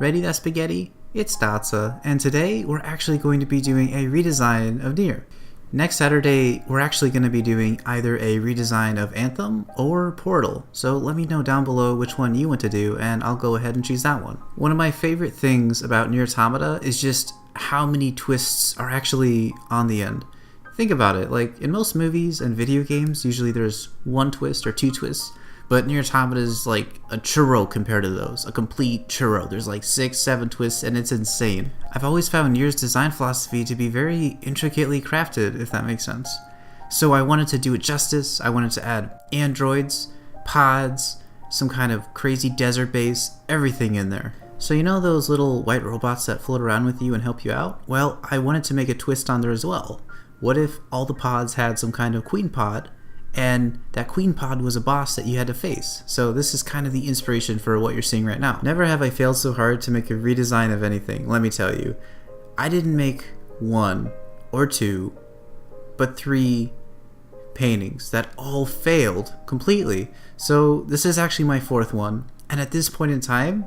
Ready that spaghetti? It's Datsa, and today we're actually going to be doing a redesign of NieR. Next Saturday, we're actually going to be doing either a redesign of Anthem or Portal, so let me know down below which one you want to do and I'll go ahead and choose that one. One of my favorite things about NieR Automata is just how many twists are actually on the end. Think about it, like in most movies and video games, usually there's one twist or two twists, but NieR Automata is like a churro compared to those, a complete churro. There's like 6-7 twists and it's insane. I've always found NieR's design philosophy to be very intricately crafted, if that makes sense. So I wanted to do it justice. I wanted to add androids, pods, some kind of crazy desert base, everything in there. So you know those little white robots that float around with you and help you out? Well, I wanted to make a twist on there as well. What if all the pods had some kind of queen pod, and that queen pod was a boss that you had to face? So this is kind of the inspiration for what you're seeing right now. Never have I failed so hard to make a redesign of anything, let me tell you. I didn't make one or two, but 3 paintings that all failed completely. So this is actually my 4th one, and at this point in time,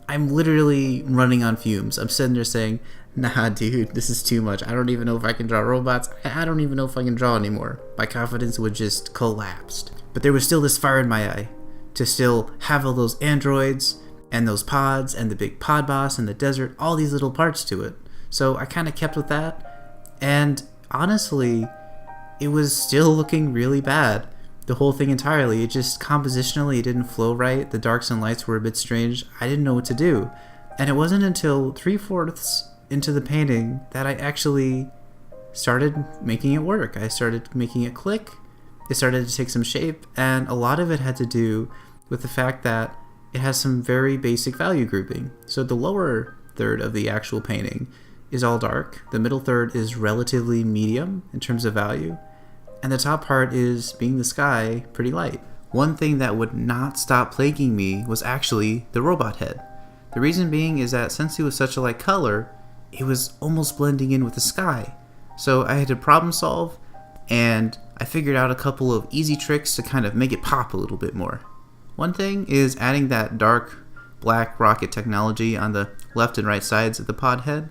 I'm literally running on fumes. I'm sitting there saying, nah dude, this is too much. I don't even know if I can draw robots. I don't even know if I can draw anymore. My confidence would just collapsed. But there was still this fire in my eye to still have all those androids and those pods and the big pod boss and the desert, all these little parts to it. So I kind of kept with that, and honestly, it was still looking really bad. The whole thing entirely, it just compositionally it didn't flow right. The darks and lights were a bit strange. I didn't know what to do. And it wasn't until 3/4 into the painting that I actually started making it work. I started making it click. It started to take some shape, and a lot of it had to do with the fact that it has some very basic value grouping. So the lower third of the actual painting is all dark. The middle third is relatively medium in terms of value. And the top part is, being the sky, pretty light. One thing that would not stop plaguing me was actually the robot head. The reason being is that since it was such a light color, it was almost blending in with the sky. So I had to problem solve, and I figured out a couple of easy tricks to kind of make it pop a little bit more. One thing is adding that dark black rocket technology on the left and right sides of the pod head.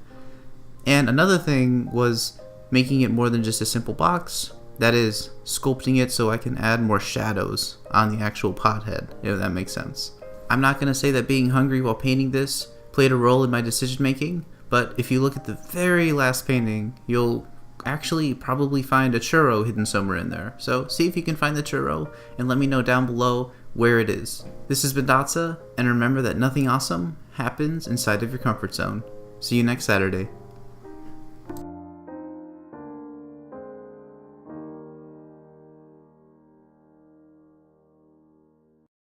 And another thing was making it more than just a simple box. That is, sculpting it so I can add more shadows on the actual pod head, if that makes sense. I'm not going to say that being hungry while painting this played a role in my decision making, but if you look at the very last painting, you'll actually probably find a churro hidden somewhere in there. So see if you can find the churro and let me know down below where it is. This has been Datsa, and remember that nothing awesome happens inside of your comfort zone. See you next Saturday.